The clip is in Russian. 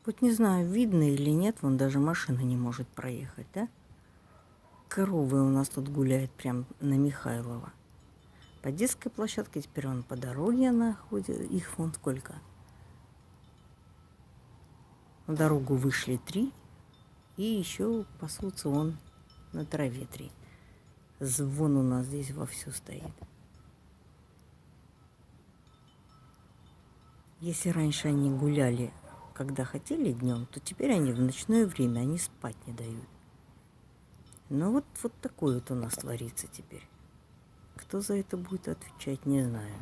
Вот не знаю, видно или нет, вон даже машина не может проехать, да? Коровы у нас тут гуляют прям на Михайлова. По детской площадке, теперь он по дороге она ходит. Их вон сколько. На дорогу вышли 3, и еще пасутся вон на траве 3. Звон у нас здесь вовсю стоит. Если раньше они гуляли, когда хотели днем, то теперь они в ночное время, они спать не дают. Ну вот такое вот у нас творится теперь. Кто за это будет отвечать, не знаю.